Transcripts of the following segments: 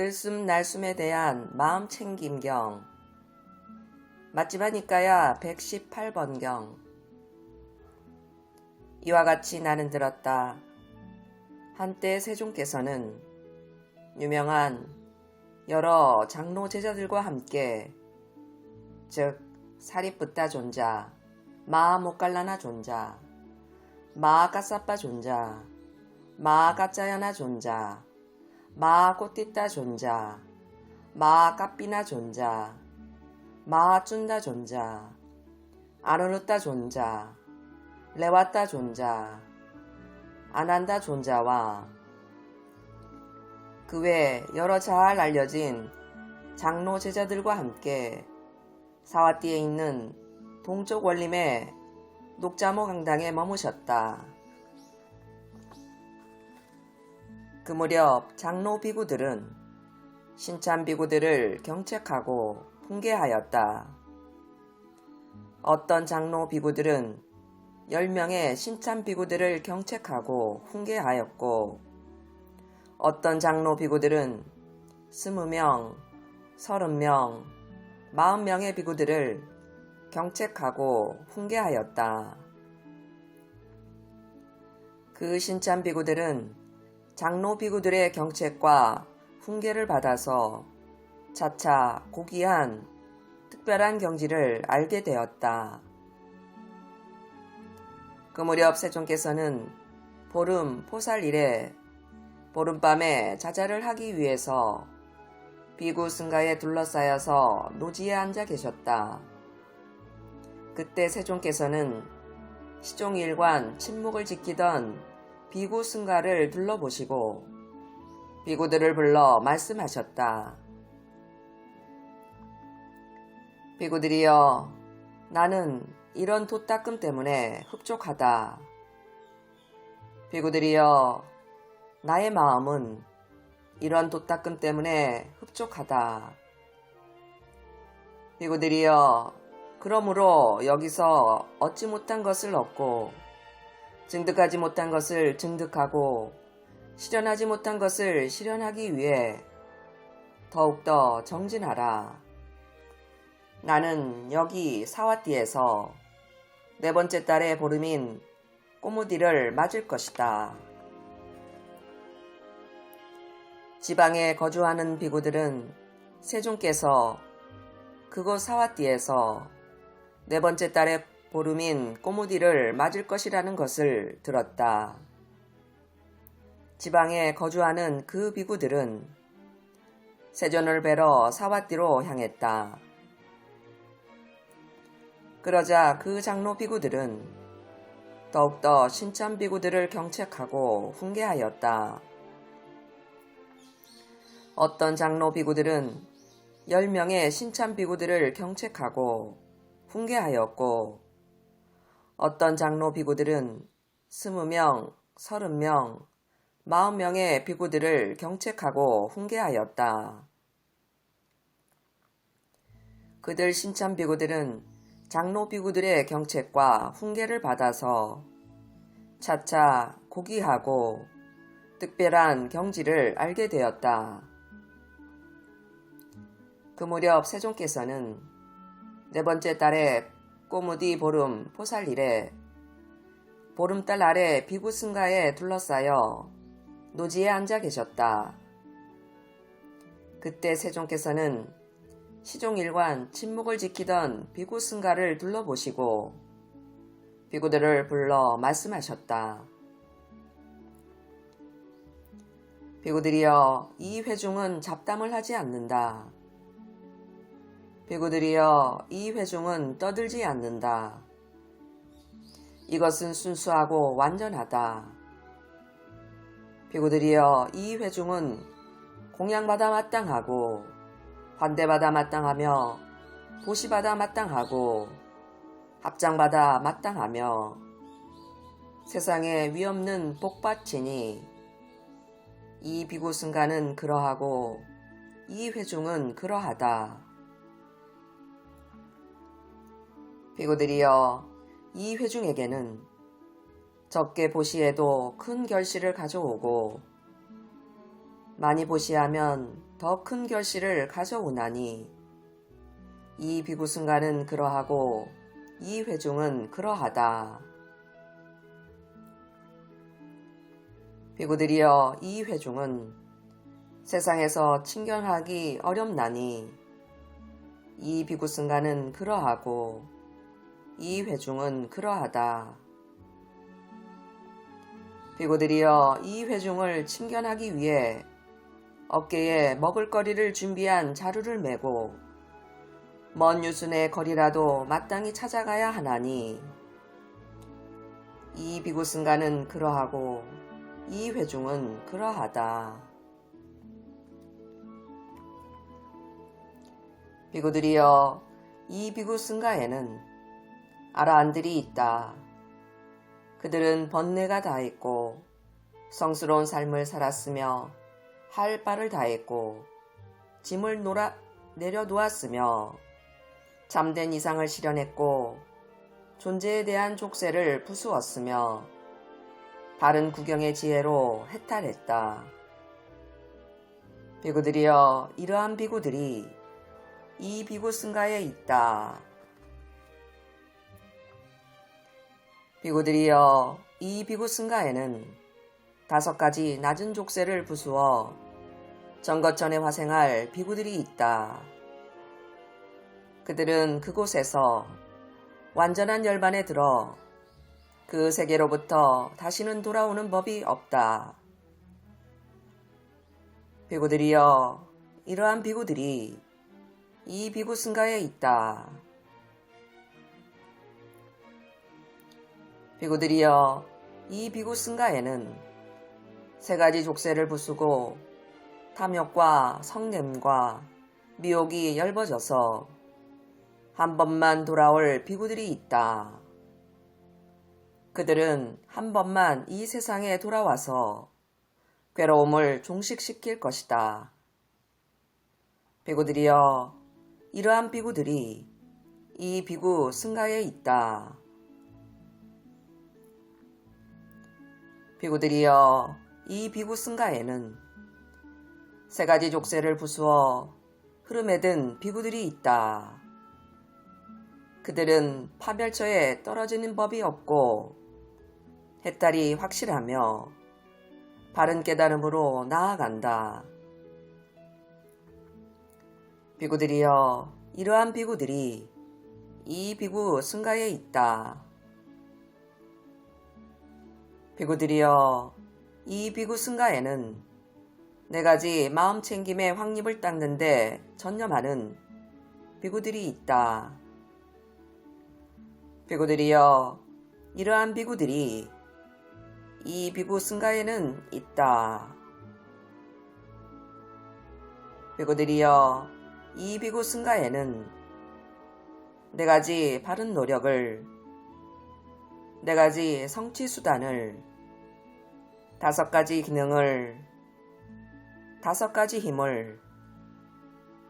들숨날숨에 대한 마음 챙김경. 맛집 하니까야 118번경. 이와 같이 나는 들었다. 한때 세종께서는 유명한 여러 장로 제자들과 함께, 즉 사리뿌따 존자, 마모깔라나 존자, 마까사빠 존자, 마까짜야나 존자, 마꼬띠따 존자, 마까삐나 존자, 마쭌다 존자, 아누르따 존자, 레왔다 존자, 아난다 존자와 그 외 여러 잘 알려진 장로 제자들과 함께 사와띠에 있는 동쪽 원림의 녹자모 강당에 머무셨다. 그 무렵 장로 비구들은 신참 비구들을 경책하고 훈계하였다. 어떤 장로 비구들은 10명의 신참 비구들을 경책하고 훈계하였고, 어떤 장로 비구들은 20명, 30명, 40명의 비구들을 경책하고 훈계하였다. 그 신참 비구들은 장로 비구들의 경책과 훈계를 받아서 차차 고귀한 특별한 경지를 알게 되었다. 그 무렵 세종께서는 보름 포살 이래 보름밤에 자자를 하기 위해서 비구 승가에 둘러싸여서 노지에 앉아 계셨다. 그때 세종께서는 시종일관 침묵을 지키던 비구 승가를 둘러보시고 비구들을 불러 말씀하셨다. 비구들이여, 나는 이런 도닦음 때문에 흡족하다. 비구들이여, 나의 마음은 이런 도닦음 때문에 흡족하다. 비구들이여, 그러므로 여기서 얻지 못한 것을 얻고 증득하지 못한 것을 증득하고 실현하지 못한 것을 실현하기 위해 더욱더 정진하라. 나는 여기 사와띠에서 4번째 달의 보름인 꼬무디를 맞을 것이다. 지방에 거주하는 비구들은 세종께서 그곳 사와띠에서 4번째 달의 보름인 꼬무디를 맞을 것이라는 것을 들었다. 지방에 거주하는 그 비구들은 세존을 뵈러 사와띠로 향했다. 그러자 그 장로 비구들은 더욱더 신참 비구들을 경책하고 훈계하였다. 어떤 장로 비구들은 10명의 신참 비구들을 경책하고 훈계하였고, 어떤 장로 비구들은 20명, 30명, 40명의 비구들을 경책하고 훈계하였다. 그들 신참 비구들은 장로 비구들의 경책과 훈계를 받아서 차차 고귀하고 특별한 경지를 알게 되었다. 그 무렵 세종께서는 4번째 달의 꼬무디 보름 포살 이래 보름달 아래 비구 승가에 둘러싸여 노지에 앉아 계셨다. 그때 세종께서는 시종일관 침묵을 지키던 비구 승가를 둘러보시고 비구들을 불러 말씀하셨다. 비구들이여, 이 회중은 잡담을 하지 않는다. 비구들이여, 이 회중은 떠들지 않는다. 이것은 순수하고 완전하다. 비구들이여, 이 회중은 공양받아 마땅하고 환대받아 마땅하며 보시받아 마땅하고 합장받아 마땅하며 세상에 위없는 복받치니 이 비구 승가는 그러하고 이 회중은 그러하다. 비구들이여, 이 회중에게는 적게 보시해도 큰 결실을 가져오고 많이 보시하면 더 큰 결실을 가져오나니 이 비구승가는 그러하고 이 회중은 그러하다. 비구들이여 이 회중은 세상에서 친견하기 어렵나니 이 비구승가는 그러하고 이 회중은 그러하다. 비구들이여 이 회중을 친견하기 위해 어깨에 먹을거리를 준비한 자루를 메고 먼 유순의 거리라도 마땅히 찾아가야 하나니 이 비구승가는 그러하고 이 회중은 그러하다. 비구들이여 이 비구승가에는 아라한들이 있다. 그들은 번뇌가 다했고 성스러운 삶을 살았으며 할 바를 다했고 짐을 내려놓았으며 참된 이상을 실현했고 존재에 대한 족쇄를 부수었으며 바른 구경의 지혜로 해탈했다. 비구들이여 이러한 비구들이 이 비구승가에 있다. 비구들이여 이 비구승가에는 5가지 낮은 족쇄를 부수어 정거천에 화생할 비구들이 있다. 그들은 그곳에서 완전한 열반에 들어 그 세계로부터 다시는 돌아오는 법이 없다. 비구들이여 이러한 비구들이 이 비구승가에 있다. 비구들이여 이 비구승가에는 3가지 족쇄를 부수고 탐욕과 성냄과 미혹이 엷어져서 한 번만 돌아올 비구들이 있다. 그들은 한 번만 이 세상에 돌아와서 괴로움을 종식시킬 것이다. 비구들이여 이러한 비구들이 이 비구승가에 있다. 비구들이여 이 비구승가에는 3가지 족쇄를 부수어 흐름에 든 비구들이 있다. 그들은 파멸처에 떨어지는 법이 없고 해탈이 확실하며 바른 깨달음으로 나아간다. 비구들이여 이러한 비구들이 이 비구승가에 있다. 비구들이여 이 비구승가에는 4가지 마음챙김의 확립을 닦는데 전념하는 비구들이 있다. 비구들이여 이러한 비구들이 이 비구승가에는 있다. 비구들이여 이 비구승가에는 4가지 바른 노력을 4가지 성취수단을 5가지 기능을 5가지 힘을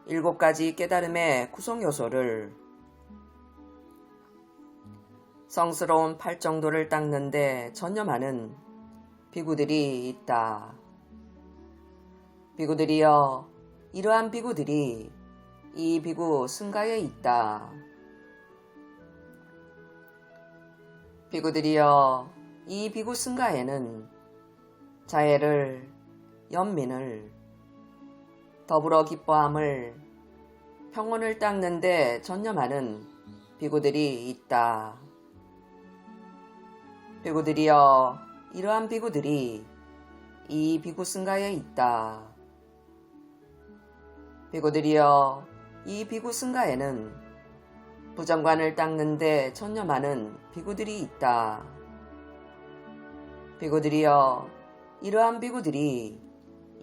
7가지 깨달음의 구성요소를 성스러운 팔정도를 닦는데 전념하는 비구들이 있다. 비구들이여 이러한 비구들이 이 비구승가에 있다. 비구들이여 이 비구승가에는 자애를, 연민을, 더불어 기뻐함을, 평온을 닦는데 전념하는 비구들이 있다. 비구들이여 이러한 비구들이 이 비구승가에 있다. 비구들이여 이 비구승가에는 부정관을 닦는데 전념하는 비구들이 있다. 비구들이여 이러한 비구들이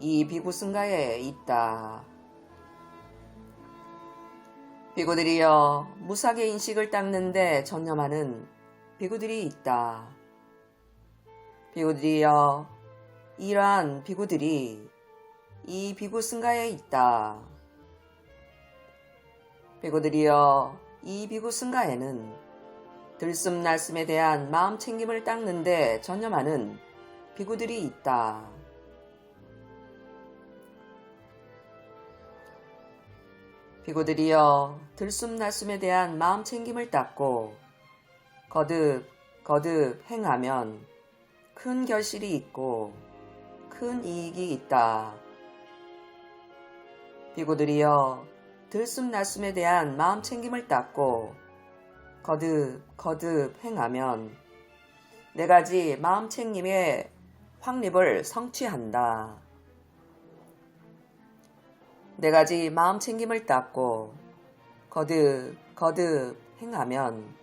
이 비구승가에 있다. 비구들이여 무삭의 인식을 닦는데 전념하는 비구들이 있다. 비구들이여 이러한 비구들이 이 비구승가에 있다. 비구들이여 이 비구승가에는 들숨날숨에 대한 마음챙김을 닦는데 전념하는 비구들이 있다. 비구들이여 들숨날숨에 대한 마음챙김을 닦고 거듭 행하면 큰 결실이 있고 큰 이익이 있다. 비구들이여 들숨날숨에 대한 마음챙김을 닦고 거듭 행하면 네 가지 마음챙김의 확립을 성취한다. 네 가지 마음챙김을 닦고 거듭 행하면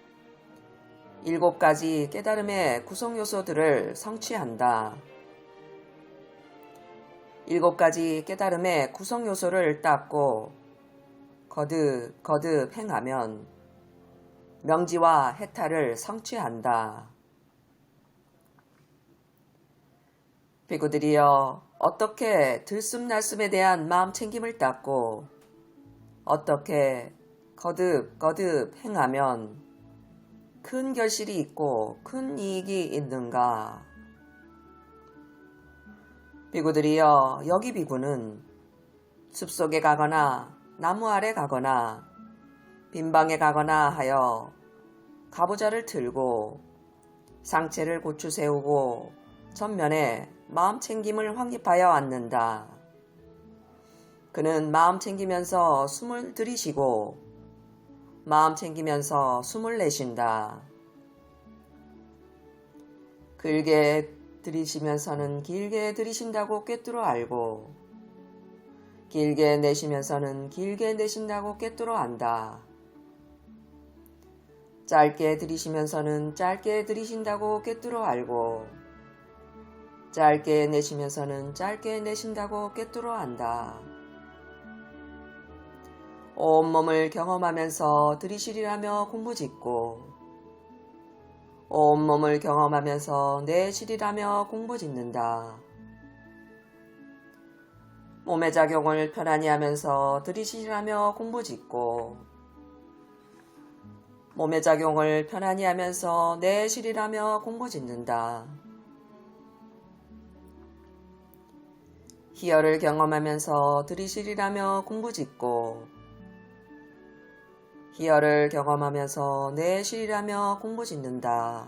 7가지 깨달음의 구성요소들을 성취한다. 7가지 깨달음의 구성요소를 닦고 거듭 행하면 명지와 해탈을 성취한다. 비구들이여 어떻게 들숨날숨에 대한 마음챙김을 닦고 어떻게 거듭 행하면 큰 결실이 있고 큰 이익이 있는가? 비구들이여 여기 비구는 숲속에 가거나 나무 아래 가거나 빈방에 가거나 하여 가부좌를 들고 상체를 고추 세우고 전면에 마음챙김을 확립하여 앉는다. 그는 마음챙기면서 숨을 들이쉬고 마음챙기면서 숨을 내쉰다. 길게 들이쉬면서는 길게 들이쉰다고 꿰뚫어 알고 길게 내쉬면서는 길게 내쉰다고 꿰뚫어 안다. 짧게 들이쉬면서는 짧게 들이쉰다고 꿰뚫어 알고 짧게 내쉬면서는 짧게 내쉰다고 꿰뚫어 안다. 온몸을 경험하면서 들이쉬리라며 공부짓고 온몸을 경험하면서 내쉬리라며 공부짓는다. 몸의 작용을 편안히 하면서 들이쉬리라며 공부짓고 몸의 작용을 편안히 하면서 내쉬리라며 공부짓는다. 희열을 경험하면서 들이쉬리라며 공부짓고 희열을 경험하면서 내쉬리라며 공부짓는다.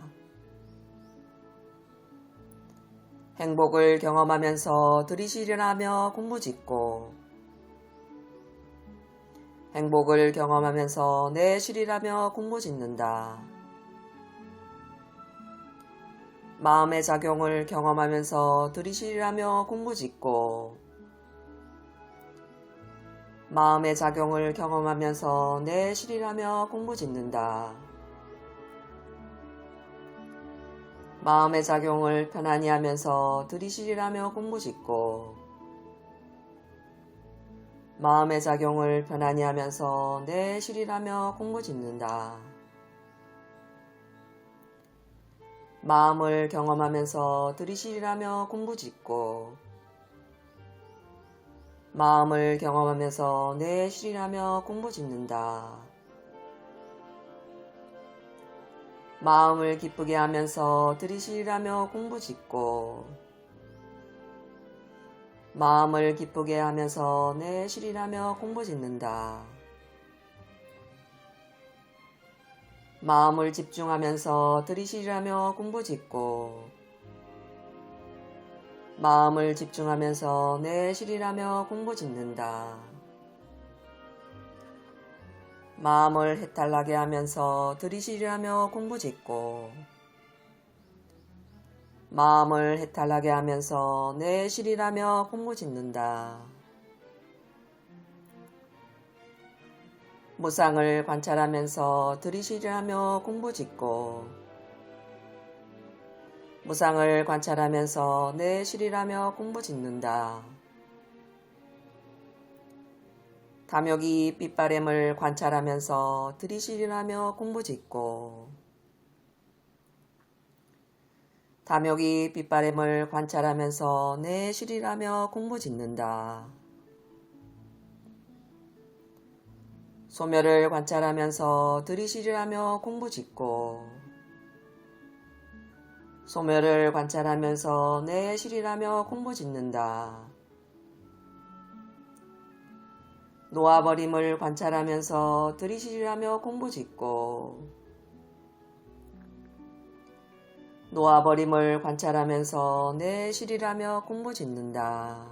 행복을 경험하면서 들이쉬리라며 공부짓고 행복을 경험하면서 내쉬리라며 공부짓는다. 마음의 작용을 경험하면서 들이쉬리라며 공부짓고 마음의 작용을 경험하면서 내쉬리라며 공부짓는다. 마음의 작용을 편안히 하면서 들이쉬리라며 공부짓고 마음의 작용을 편안히 하면서 내쉬리라며 공부짓는다. 마음을 경험하면서 들이쉬리라며 공부짓고 마음을 경험하면서 내쉬리라며 공부짓는다. 마음을 기쁘게 하면서 들이쉬리라며 공부짓고 마음을 기쁘게 하면서 내쉬리라며 공부짓는다. 마음을 집중하면서 들이쉬리라며 공부짓고 마음을 집중하면서 내쉬리라며 공부짓는다. 마음을 해탈나게 하면서 들이쉬리라며 공부짓고 마음을 해탈나게 하면서 내쉬리라며 공부짓는다. 무상을 관찰하면서 들이쉬리라며 공부짓고 무상을 관찰하면서 내쉬리라며 공부짓는다. 탐욕이 빛바램을 관찰하면서 들이쉬리라며 공부짓고 탐욕이 빛바램을 관찰하면서 내쉬리라며 공부짓는다. 소멸을 관찰하면서 들이쉬리라며 공부짓고 소멸을 관찰하면서 내쉬리라며 공부짓는다. 놓아버림을 관찰하면서 들이쉬라며 공부짓고 놓아버림을 관찰하면서 내쉬리라며 공부짓는다.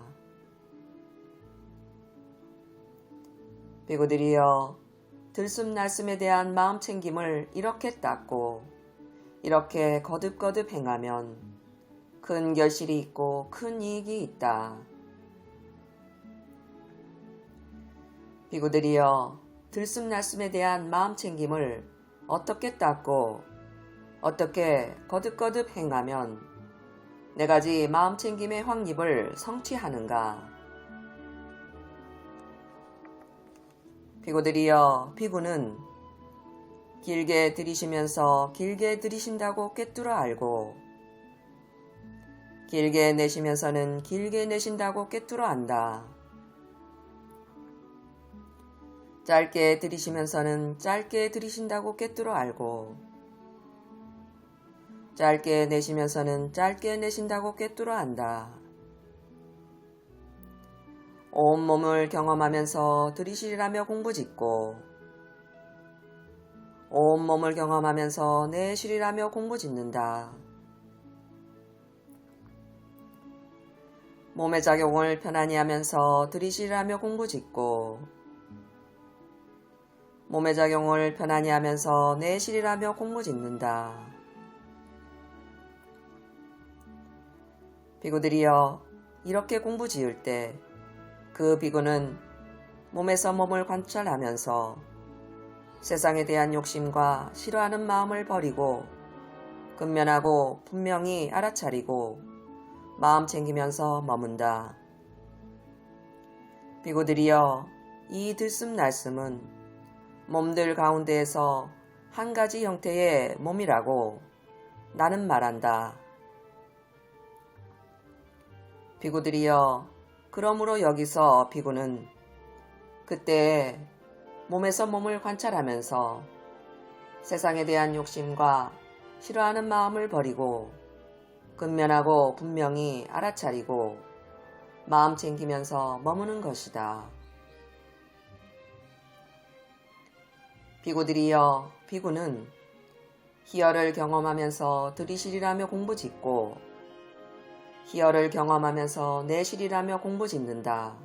비구들이여, 들숨날숨에 대한 마음챙김을 이렇게 닦고 이렇게 거듭거듭 행하면 큰 결실이 있고 큰 이익이 있다. 비구들이여, 들숨날숨에 대한 마음챙김을 어떻게 닦고 어떻게 거듭거듭 행하면 네 가지 마음챙김의 확립을 성취하는가? 비구들이여, 비구는 길게 들이쉬면서 길게 들이쉰다고 꿰뚫어 알고 길게 내쉬면서는 길게 내쉰다고 꿰뚫어 안다. 짧게 들이쉬면서는 짧게 들이쉰다고 꿰뚫어 알고 짧게 내쉬면서는 짧게 내쉰다고 꿰뚫어 안다. 온몸을 경험하면서 들이쉬라며 공부짓고 온몸을 경험하면서 내쉬리라며 공부짓는다. 몸의 작용을 편안히 하면서 들이쉬라며 공부짓고 몸의 작용을 편안히 하면서 내쉬리라며 공부짓는다. 비구들이여, 이렇게 공부지을 때 그 비구는 몸에서 몸을 관찰하면서 세상에 대한 욕심과 싫어하는 마음을 버리고 근면하고 분명히 알아차리고 마음 챙기면서 머문다. 비구들이여, 이 들숨날숨은 몸들 가운데에서 한 가지 형태의 몸이라고 나는 말한다. 비구들이여, 그러므로 여기서 비구는 그때 몸에서 몸을 관찰하면서 세상에 대한 욕심과 싫어하는 마음을 버리고 근면하고 분명히 알아차리고 마음 챙기면서 머무는 것이다. 비구들이여, 비구는 희열을 경험하면서 들이쉬리라며 공부짓고 희열을 경험하면서 내쉬리라며 공부짓는다.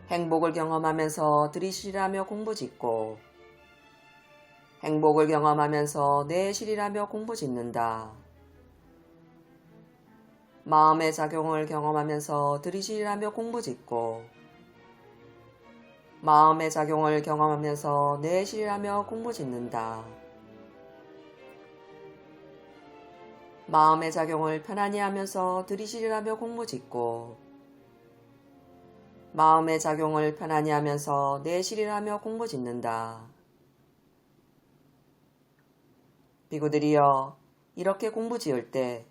행복을 경험하면서 들이쉬리라며 공부짓고 행복을 경험하면서 내쉬리라며 공부짓는다. 마음의 작용을 경험하면서 들이쉬리라며 공부짓고 마음의 작용을 경험하면서 내쉬리라며 공부짓는다. 마음의 작용을 편안히 하면서 들이쉬리라며 공부짓고 마음의 작용을 편안히 하면서 내쉬리라며 공부짓는다. 비구들이여, 이렇게 공부지을 때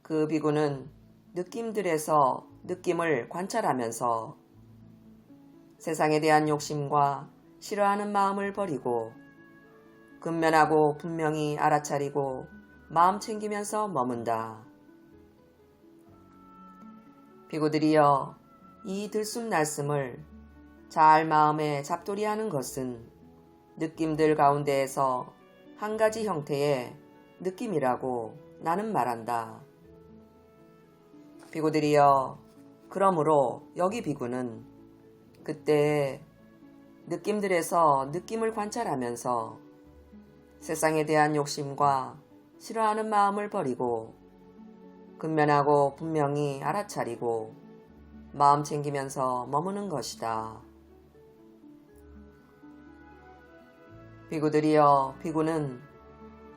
그 비구는 느낌들에서 느낌을 관찰하면서 세상에 대한 욕심과 싫어하는 마음을 버리고 근면하고 분명히 알아차리고 마음 챙기면서 머문다. 비구들이여, 이 들숨날숨을 잘 마음에 잡돌이하는 것은 느낌들 가운데에서 한 가지 형태의 느낌이라고 나는 말한다. 비구들이여, 그러므로 여기 비구는 그때 느낌들에서 느낌을 관찰하면서 세상에 대한 욕심과 싫어하는 마음을 버리고 근면하고 분명히 알아차리고 마음 챙기면서 머무는 것이다. 비구들이여, 비구는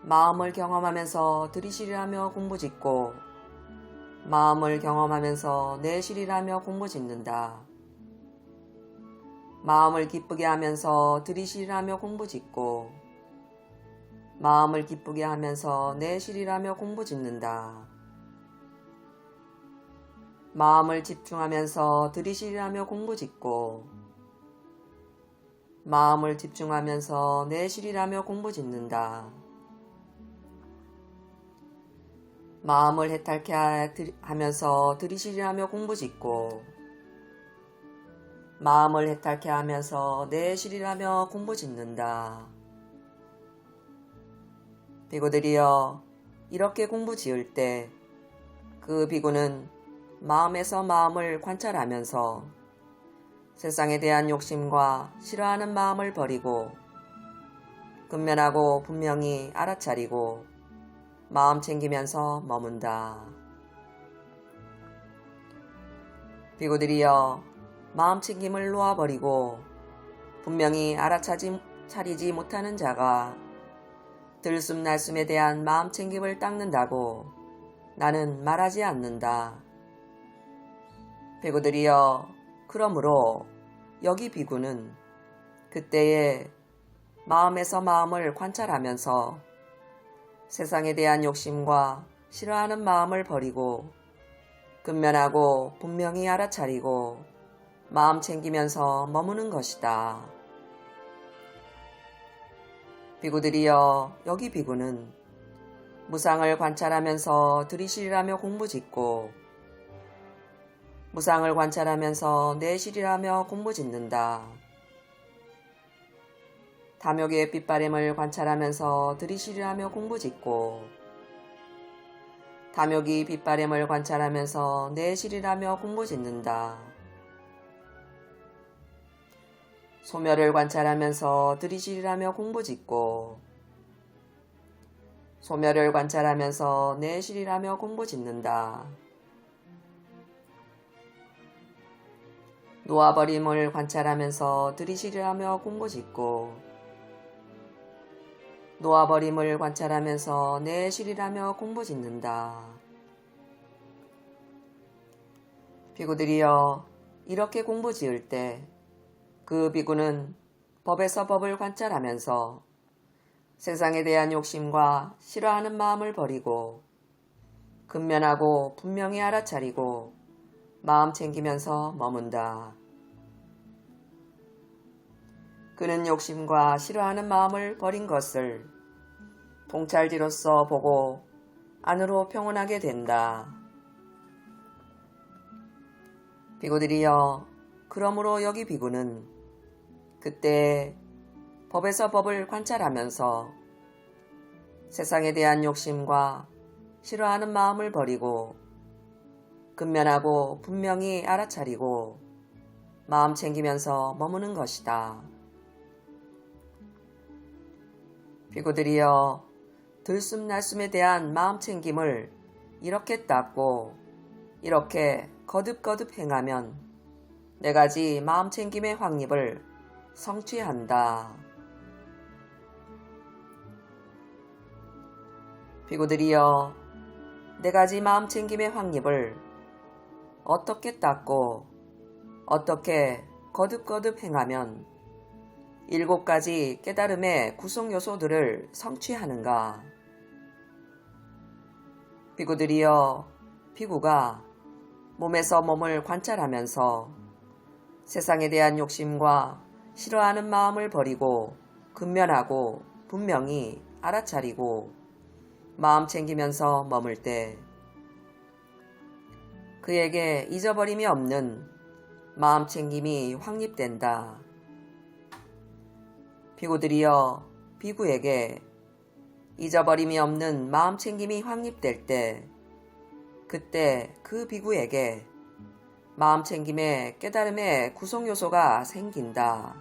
마음을 경험하면서 들이쉬리라며 공부짓고 마음을 경험하면서 내쉬리라며 공부짓는다. 마음을 기쁘게 하면서 들이쉬리라며 공부짓고 마음을 기쁘게 하면서 내쉬리라며 공부짓는다. 마음을 집중하면서 들이쉬리라며 공부짓고 마음을 집중하면서 내쉬리라며 공부짓는다. 마음을 해탈케 하면서 들이쉬리라며 공부짓고 마음을 해탈케 하면서 내실이라며 공부짓는다. 비구들이여, 이렇게 공부지을 때 그 비구는 마음에서 마음을 관찰하면서 세상에 대한 욕심과 싫어하는 마음을 버리고 근면하고 분명히 알아차리고 마음 챙기면서 머문다. 비구들이여, 마음 챙김을 놓아버리고 분명히 알아차리지 못하는 자가 들숨날숨에 대한 마음 챙김을 닦는다고 나는 말하지 않는다. 비구들이여, 그러므로 여기 비구는 그때에 마음에서 마음을 관찰하면서 세상에 대한 욕심과 싫어하는 마음을 버리고 근면하고 분명히 알아차리고 마음 챙기면서 머무는 것이다. 비구들이여, 여기 비구는 무상을 관찰하면서 들이실이라며 공부짓고 무상을 관찰하면서 내실이라며 공부짓는다. 탐욕의 빛바램을 관찰하면서 들이실이라며 공부짓고 탐욕이 빛바램을 관찰하면서 내실이라며 공부짓는다. 소멸을 관찰하면서 들이실이라며 공부짓고 소멸을 관찰하면서 내실이라며 공부짓는다. 놓아버림을 관찰하면서 들이실이라며 공부짓고 놓아버림을 관찰하면서 내실이라며 공부짓는다. 비구들이여, 이렇게 공부지을 때 그 비구는 법에서 법을 관찰하면서 세상에 대한 욕심과 싫어하는 마음을 버리고 근면하고 분명히 알아차리고 마음 챙기면서 머문다. 그는 욕심과 싫어하는 마음을 버린 것을 통찰지로서 보고 안으로 평온하게 된다. 비구들이여, 그러므로 여기 비구는 그때 법에서 법을 관찰하면서 세상에 대한 욕심과 싫어하는 마음을 버리고 근면하고 분명히 알아차리고 마음 챙기면서 머무는 것이다. 비구들이여, 들숨날숨에 대한 마음 챙김을 이렇게 닦고 이렇게 거듭거듭 행하면 네가지 마음 챙김의 확립을 성취한다. 비구들이여, 네가지 마음 챙김의 확립을 어떻게 닦고 어떻게 거듭거듭 행하면 7가지 깨달음의 구성 요소들을 성취하는가? 비구들이여, 비구가 몸에서 몸을 관찰하면서 세상에 대한 욕심과 싫어하는 마음을 버리고 근면하고 분명히 알아차리고 마음 챙기면서 머물 때 그에게 잊어버림이 없는 마음 챙김이 확립된다. 비구들이여, 비구에게 잊어버림이 없는 마음 챙김이 확립될 때 그때 그 비구에게 마음 챙김의 깨달음의 구성 요소가 생긴다.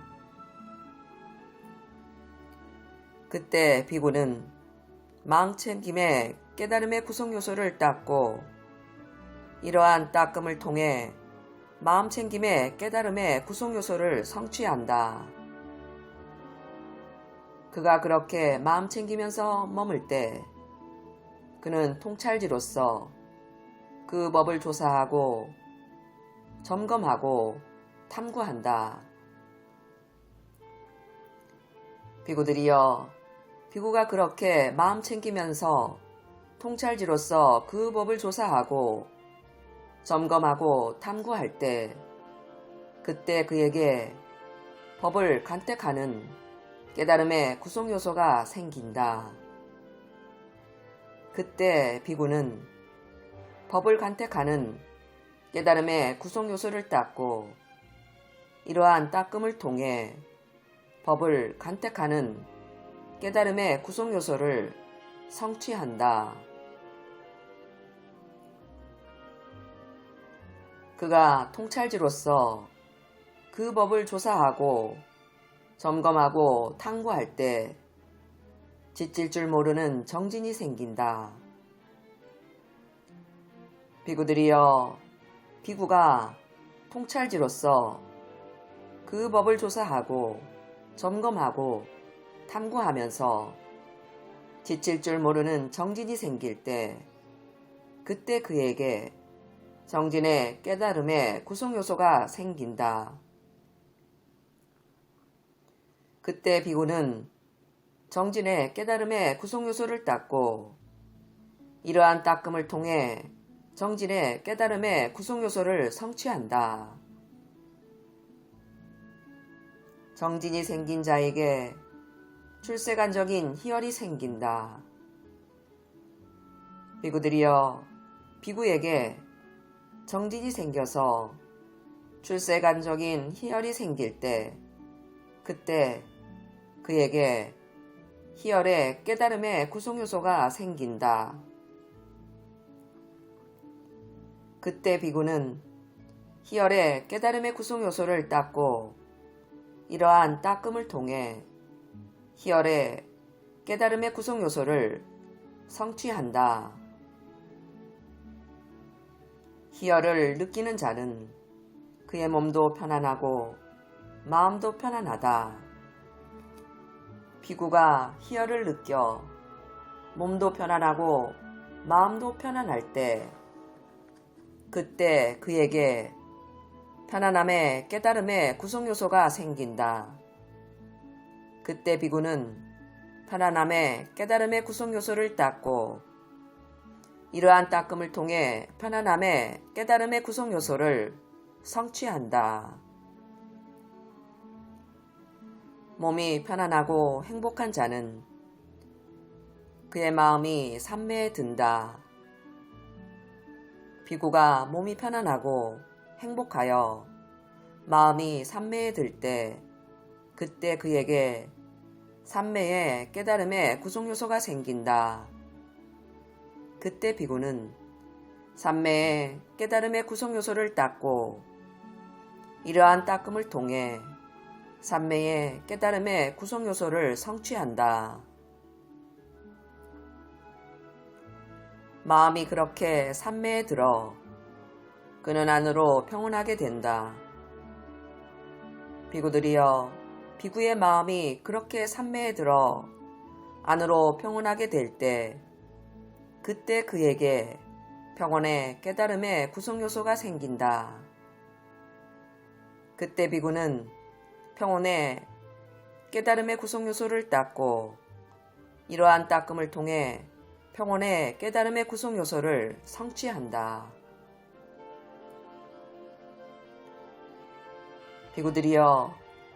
그때 비구는 마음 챙김의 깨달음의 구성 요소를 닦고 이러한 닦음을 통해 마음 챙김의 깨달음의 구성 요소를 성취한다. 그가 그렇게 마음 챙기면서 머물 때 그는 통찰지로서 그 법을 조사하고 점검하고 탐구한다. 비구들이여, 비구가 그렇게 마음 챙기면서 통찰지로서 그 법을 조사하고 점검하고 탐구할 때 그때 그에게 법을 간택하는 깨달음의 구성 요소가 생긴다. 그때 비구는 법을 간택하는 깨달음의 구성 요소를 닦고 이러한 따끔을 통해 법을 간택하는 깨달음의 구성 요소를 성취한다. 그가 통찰지로서 그 법을 조사하고 점검하고 탐구할 때 지칠 줄 모르는 정진이 생긴다. 비구들이여, 비구가 통찰지로서 그 법을 조사하고 점검하고 탐구하면서 지칠 줄 모르는 정진이 생길 때 그때 그에게 정진의 깨달음의 구성 요소가 생긴다. 그때 비구는 정진의 깨달음의 구성 요소를 닦고 이러한 닦음을 통해 정진의 깨달음의 구성 요소를 성취한다. 정진이 생긴 자에게 출세간적인 희열이 생긴다. 비구들이여, 비구에게 정진이 생겨서 출세간적인 희열이 생길 때 그때 그에게 희열의 깨달음의 구성요소가 생긴다. 그때 비구는 희열의 깨달음의 구성요소를 닦고 이러한 닦음을 통해 희열의 깨달음의 구성요소를 성취한다. 희열을 느끼는 자는 그의 몸도 편안하고 마음도 편안하다. 비구가 희열을 느껴 몸도 편안하고 마음도 편안할 때 그때 그에게 편안함의 깨달음의 구성요소가 생긴다. 그때 비구는 편안함의 깨달음의 구성요소를 닦고 이러한 닦음을 통해 편안함의 깨달음의 구성요소를 성취한다. 몸이 편안하고 행복한 자는 그의 마음이 삼매에 든다. 비구가 몸이 편안하고 행복하여 마음이 삼매에 들 때 그때 그에게 삼매의 깨달음의 구성요소가 생긴다. 그때 비구는 삼매의 깨달음의 구성요소를 닦고 이러한 닦음을 통해 삼매의 깨달음의 구성요소를 성취한다. 마음이 그렇게 삼매에 들어 그는 안으로 평온하게 된다. 비구들이여, 비구의 마음이 그렇게 삼매에 들어 안으로 평온하게 될 때 그때 그에게 평온의 깨달음의 구성요소가 생긴다. 그때 비구는 평온의 깨달음의 구성요소를 닦고 이러한 닦음을 통해 평온의 깨달음의 구성요소를 성취한다. 비구들이여,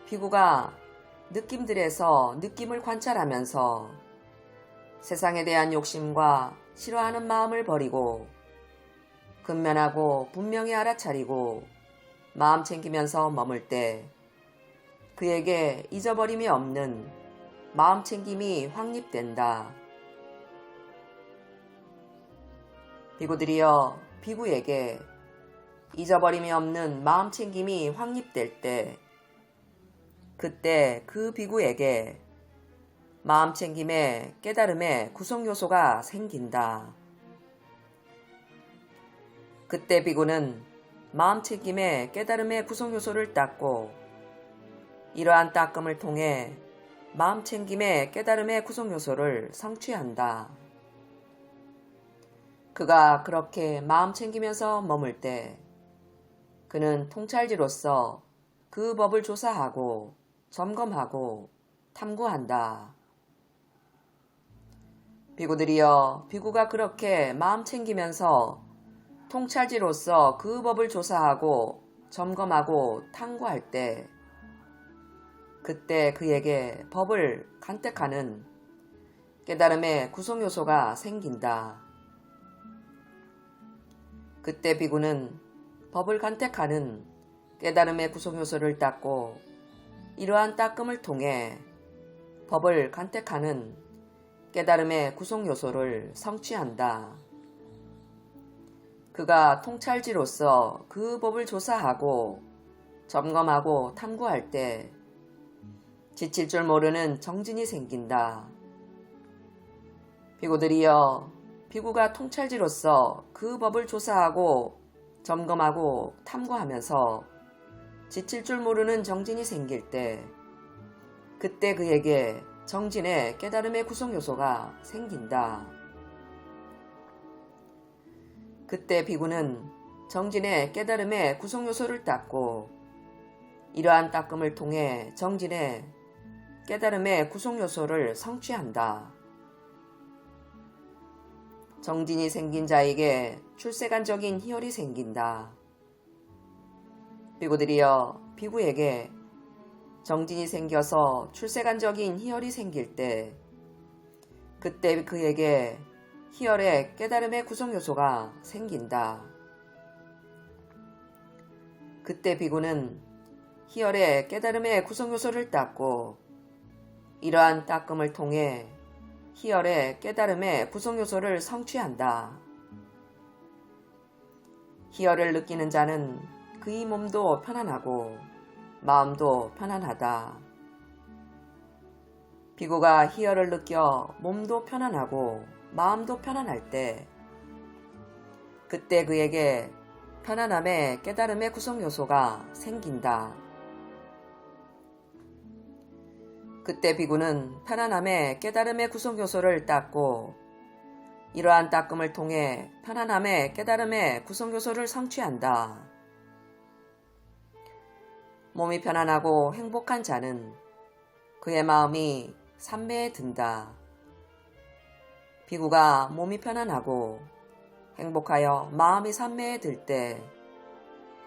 비구가 느낌들에서 느낌을 관찰하면서 세상에 대한 욕심과 싫어하는 마음을 버리고 근면하고 분명히 알아차리고 마음 챙기면서 머물 때 그에게 잊어버림이 없는 마음 챙김이 확립된다. 비구들이여, 비구에게 잊어버림이 없는 마음 챙김이 확립될 때 그때 그 비구에게 마음 챙김의 깨달음의 구성요소가 생긴다. 그때 비구는 마음 챙김의 깨달음의 구성요소를 닦고 이러한 닦음을 통해 마음 챙김의 깨달음의 구성요소를 성취한다. 그가 그렇게 마음 챙기면서 머물 때 그는 통찰지로서 그 법을 조사하고 점검하고 탐구한다. 비구들이여, 비구가 그렇게 마음 챙기면서 통찰지로서 그 법을 조사하고 점검하고 탐구할 때 그때 그에게 법을 간택하는 깨달음의 구성요소가 생긴다. 그때 비구는 법을 간택하는 깨달음의 구성요소를 닦고 이러한 닦음을 통해 법을 간택하는 깨달음의 구성요소를 성취한다. 그가 통찰지로서 그 법을 조사하고 점검하고 탐구할 때 지칠 줄 모르는 정진이 생긴다. 비구들이여, 비구가 통찰지로서 그 법을 조사하고 점검하고 탐구하면서 지칠 줄 모르는 정진이 생길 때 그때 그에게 정진의 깨달음의 구성요소가 생긴다. 그때 비구는 정진의 깨달음의 구성요소를 닦고 이러한 닦음을 통해 정진의 깨달음의 구성요소를 성취한다. 정진이 생긴 자에게 출세간적인 희열이 생긴다. 비구들이여, 비구에게 정진이 생겨서 출세간적인 희열이 생길 때 그때 그에게 희열의 깨달음의 구성요소가 생긴다. 그때 비구는 희열의 깨달음의 구성요소를 닦고 이러한 닦음을 통해 희열의 깨달음의 구성요소를 성취한다. 희열을 느끼는 자는 그의 몸도 편안하고 마음도 편안하다. 비구가 희열을 느껴 몸도 편안하고 마음도 편안할 때 그때 그에게 편안함의 깨달음의 구성요소가 생긴다. 그때 비구는 편안함의 깨달음의 구성요소를 닦고 이러한 닦음을 통해 편안함의 깨달음의 구성요소를 성취한다. 몸이 편안하고 행복한 자는 그의 마음이 삼매에 든다. 비구가 몸이 편안하고 행복하여 마음이 삼매에 들 때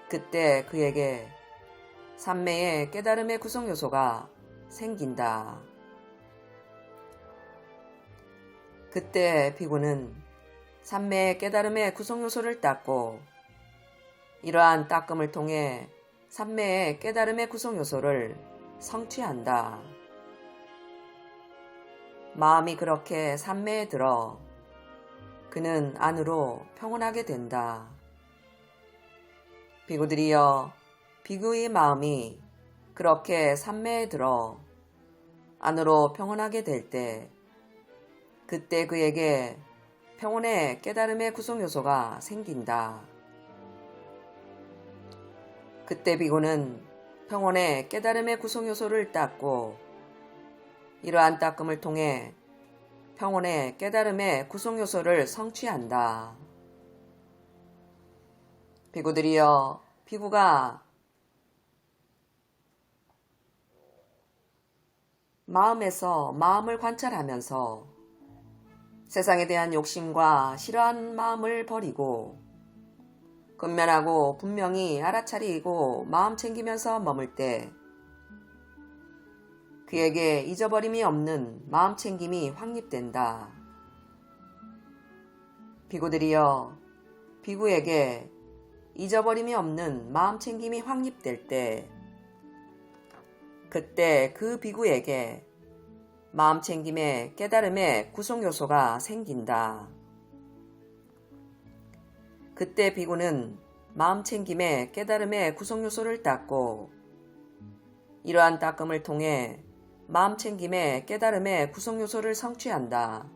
그때 그에게 삼매의 깨달음의 구성요소가 생긴다. 그때 비구는 삼매의 깨달음의 구성요소를 닦고 이러한 닦음을 통해 삼매의 깨달음의 구성요소를 성취한다. 마음이 그렇게 삼매에 들어 그는 안으로 평온하게 된다. 비구들이여, 비구의 마음이 그렇게 삼매에 들어 안으로 평온하게 될 때 그때 그에게 평온의 깨달음의 구성요소가 생긴다. 그때 비구는 평온의 깨달음의 구성요소를 닦고 이러한 닦음을 통해 평온의 깨달음의 구성요소를 성취한다. 비구들이여, 비구가 마음에서 마음을 관찰하면서 세상에 대한 욕심과 싫어하는 마음을 버리고 근면하고 분명히 알아차리고 마음 챙기면서 머물 때 그에게 잊어버림이 없는 마음 챙김이 확립된다. 비구들이여, 비구에게 잊어버림이 없는 마음 챙김이 확립될 때 그때 그 비구에게 마음 챙김의 깨달음의 구성요소가 생긴다. 그때 비구는 마음 챙김의 깨달음의 구성요소를 닦고 이러한 닦음을 통해 마음 챙김의 깨달음의 구성요소를 성취한다.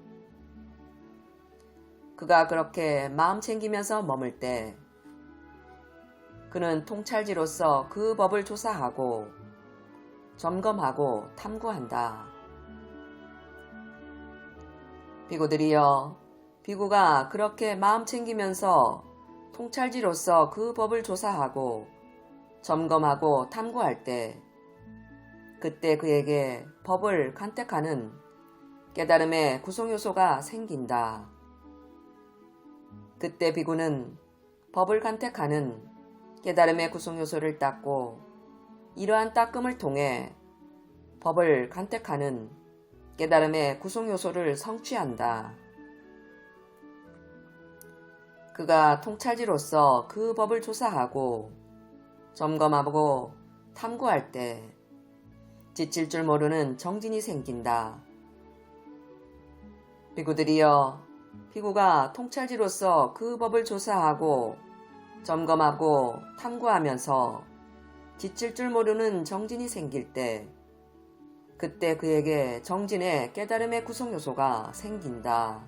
그가 그렇게 마음 챙기면서 머물 때 그는 통찰지로서 그 법을 조사하고 점검하고 탐구한다. 비구들이여, 비구가 그렇게 마음 챙기면서 통찰지로서 그 법을 조사하고 점검하고 탐구할 때 그때 그에게 법을 간택하는 깨달음의 구성요소가 생긴다. 그때 비구는 법을 간택하는 깨달음의 구성요소를 닦고 이러한 닦음을 통해 법을 간택하는 깨달음의 구성요소를 성취한다. 그가 통찰지로서 그 법을 조사하고 점검하고 탐구할 때 지칠 줄 모르는 정진이 생긴다. 비구들이여, 비구가 통찰지로서 그 법을 조사하고 점검하고 탐구하면서 지칠 줄 모르는 정진이 생길 때 그때 그에게 정진의 깨달음의 구성요소가 생긴다.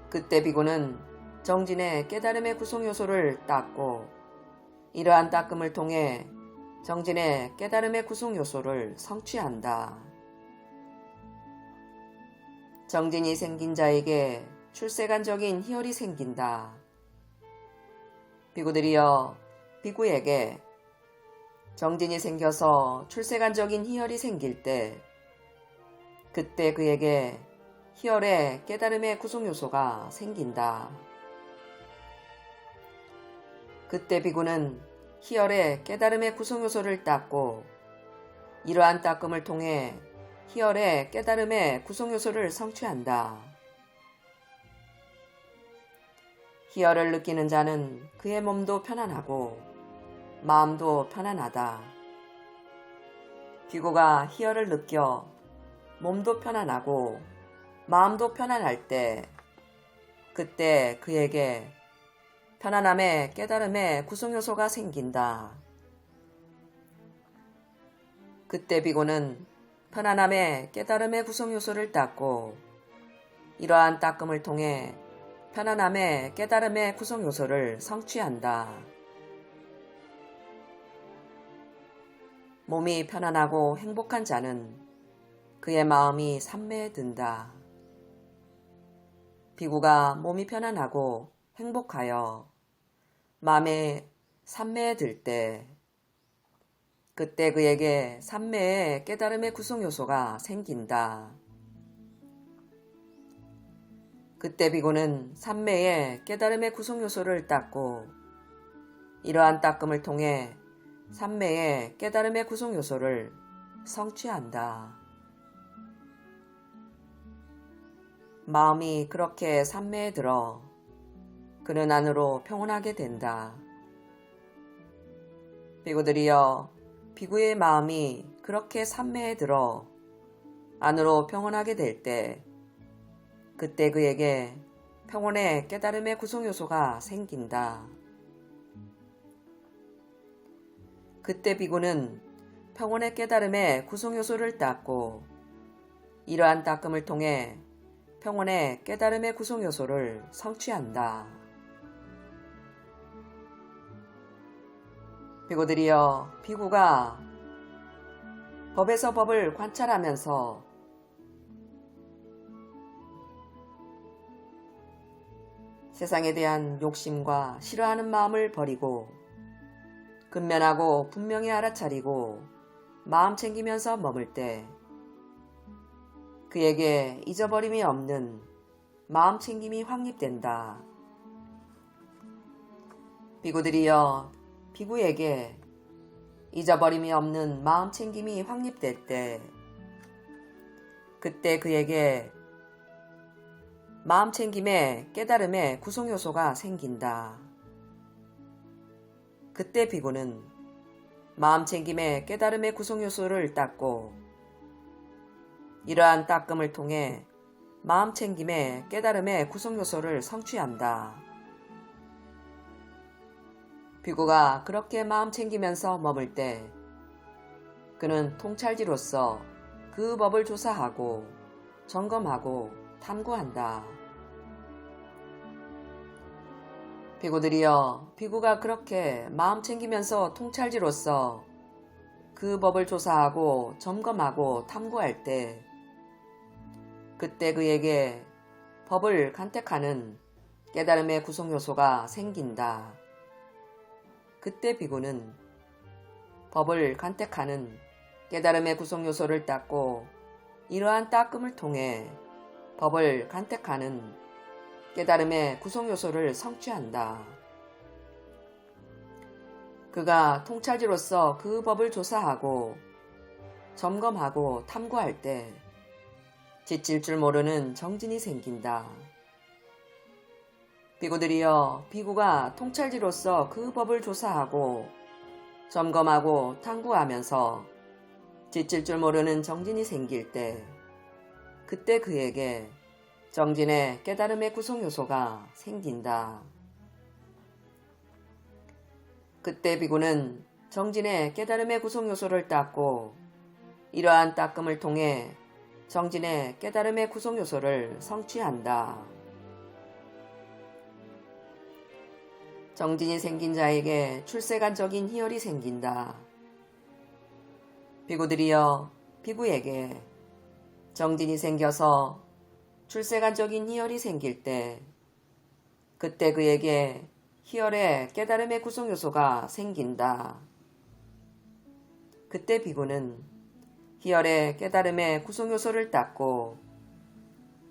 그때 비구는 정진의 깨달음의 구성요소를 닦고 이러한 닦음을 통해 정진의 깨달음의 구성요소를 성취한다. 정진이 생긴 자에게 출세간적인 희열이 생긴다. 비구들이여, 비구에게 정진이 생겨서 출세간적인 희열이 생길 때 그때 그에게 희열의 깨달음의 구성요소가 생긴다. 그때 비구는 희열의 깨달음의 구성요소를 닦고 이러한 닦음을 통해 희열의 깨달음의 구성요소를 성취한다. 희열을 느끼는 자는 그의 몸도 편안하고 마음도 편안하다. 비구가 희열을 느껴 몸도 편안하고 마음도 편안할 때 그때 그에게 편안함의 깨달음의 구성요소가 생긴다. 그때 비구는 편안함의 깨달음의 구성요소를 닦고 이러한 닦음을 통해 편안함의 깨달음의 구성요소를 성취한다. 몸이 편안하고 행복한 자는 그의 마음이 산매에 든다. 비구가 몸이 편안하고 행복하여 마음에 산매에 들 때 그때 그에게 산매의 깨달음의 구성요소가 생긴다. 그때 비구는 산매의 깨달음의 구성요소를 닦고 이러한 닦음을 통해 산매의 깨달음의 구성요소를 성취한다. 마음이 그렇게 산매에 들어 그는 안으로 평온하게 된다. 비구들이여, 비구의 마음이 그렇게 산매에 들어 안으로 평온하게 될 때 그때 그에게 평온의 깨달음의 구성요소가 생긴다. 그때 비구는 평온의 깨달음의 구성요소를 닦고 이러한 닦음을 통해 평온의 깨달음의 구성요소를 성취한다. 비구들이여, 비구가 법에서 법을 관찰하면서 세상에 대한 욕심과 싫어하는 마음을 버리고 근면하고 분명히 알아차리고 마음 챙기면서 머물 때 그에게 잊어버림이 없는 마음 챙김이 확립된다. 비구들이여, 비구에게 잊어버림이 없는 마음 챙김이 확립될 때 그때 그에게 마음 챙김의 깨달음의 구성요소가 생긴다. 그때 비구는 마음 챙김의 깨달음의 구성요소를 닦고 이러한 닦음을 통해 마음 챙김의 깨달음의 구성요소를 성취한다. 비구가 그렇게 마음 챙기면서 머물 때 그는 통찰지로서 그 법을 조사하고 점검하고 탐구한다. 비구들이여, 비구가 그렇게 마음 챙기면서 통찰지로서 그 법을 조사하고 점검하고 탐구할 때 그때 그에게 법을 간택하는 깨달음의 구성요소가 생긴다. 그때 비구는 법을 간택하는 깨달음의 구성요소를 닦고 이러한 닦음을 통해 법을 간택하는 깨달음의 구성요소를 성취한다. 그가 통찰지로서 그 법을 조사하고 점검하고 탐구할 때 지칠 줄 모르는 정진이 생긴다. 비구들이여, 비구가 통찰지로서 그 법을 조사하고 점검하고 탐구하면서 지칠 줄 모르는 정진이 생길 때, 그때 그에게 정진의 깨달음의 구성요소가 생긴다. 그때 비구는 정진의 깨달음의 구성요소를 닦고 이러한 닦음을 통해 정진의 깨달음의 구성요소를 성취한다. 정진이 생긴 자에게 출세간적인 희열이 생긴다. 비구들이여, 비구에게 정진이 생겨서 출세간적인 희열이 생길 때, 그때 그에게 희열의 깨달음의 구성요소가 생긴다. 그때 비구는 희열의 깨달음의 구성요소를 닦고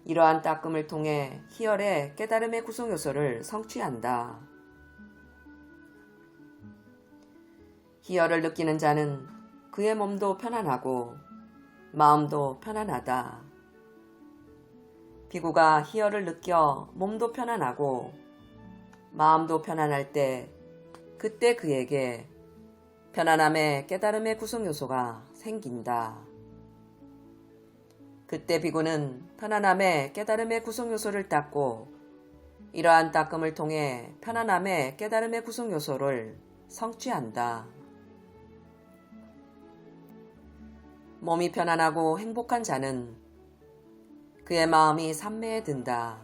이러한 닦음을 통해 희열의 깨달음의 구성요소를 성취한다. 희열을 느끼는 자는 그의 몸도 편안하고 마음도 편안하다. 비구가 희열을 느껴 몸도 편안하고 마음도 편안할 때, 그때 그에게 편안함의 깨달음의 구성요소가 생긴다. 그때 비구는 편안함의 깨달음의 구성요소를 닦고 이러한 닦음을 통해 편안함의 깨달음의 구성요소를 성취한다. 몸이 편안하고 행복한 자는 그의 마음이 산매에 든다.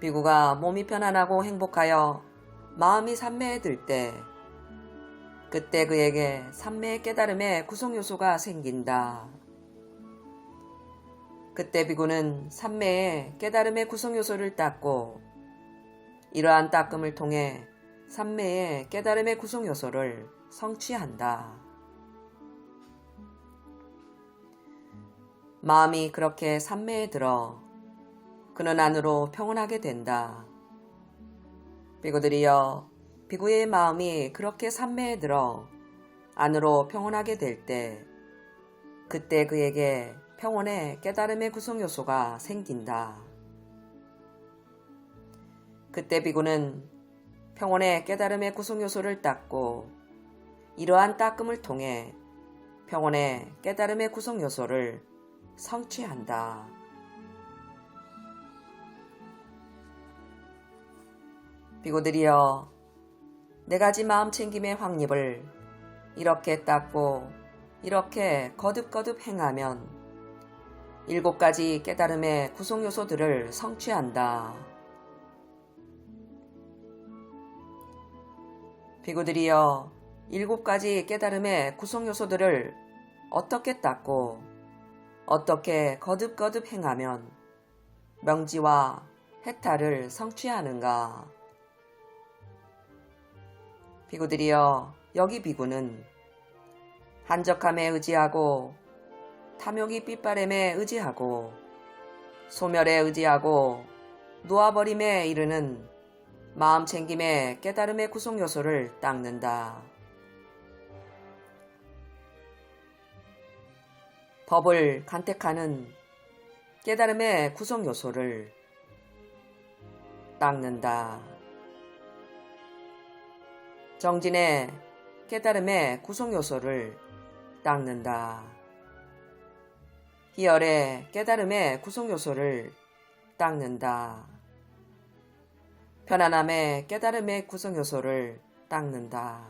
비구가 몸이 편안하고 행복하여 마음이 산매에 들 때, 그때 그에게 산매의 깨달음의 구성요소가 생긴다. 그때 비구는 산매의 깨달음의 구성요소를 닦고 이러한 닦음을 통해 산매의 깨달음의 구성요소를 성취한다. 마음이 그렇게 산매에 들어 그는 안으로 평온하게 된다. 비구들이여, 비구의 마음이 그렇게 산매에 들어 안으로 평온하게 될 때, 그때 그에게 평온의 깨달음의 구성요소가 생긴다. 그때 비구는 평온의 깨달음의 구성요소를 닦고 이러한 닦음을 통해 평온의 깨달음의 구성요소를 성취한다. 비구들이여, 네 가지 마음챙김의 확립을 이렇게 닦고 이렇게 거듭거듭 행하면 7가지 깨달음의 구성요소들을 성취한다. 비구들이여, 7가지 깨달음의 구성요소들을 어떻게 닦고 어떻게 거듭거듭 행하면 명지와 해탈을 성취하는가? 비구들이여, 여기 비구는 한적함에 의지하고 탐욕이 삐빠램에 의지하고 소멸에 의지하고 놓아버림에 이르는 마음챙김의 깨달음의 구성요소를 닦는다. 법을 간택하는 깨달음의 구성요소를 닦는다. 정진의 깨달음의 구성요소를 닦는다. 희열의 깨달음의 구성요소를 닦는다. 편안함의 깨달음의 구성요소를 닦는다.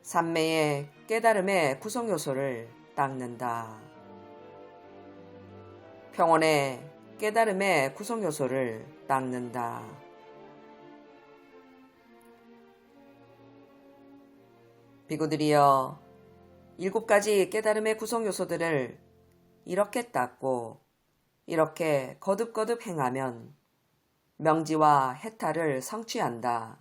산매의 깨달음의 구성요소를 닦는다. 평온의 깨달음의 구성요소를 닦는다. 비구들이여, 7가지 깨달음의 구성요소들을 이렇게 닦고 이렇게 거듭거듭 행하면 명지와 해탈을 성취한다.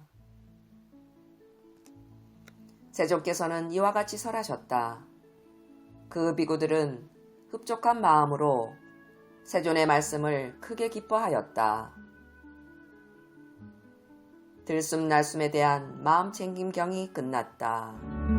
세존께서는 이와 같이 설하셨다. 그 비구들은 흡족한 마음으로 세존의 말씀을 크게 기뻐하였다. 들숨날숨에 대한 마음챙김경이 끝났다.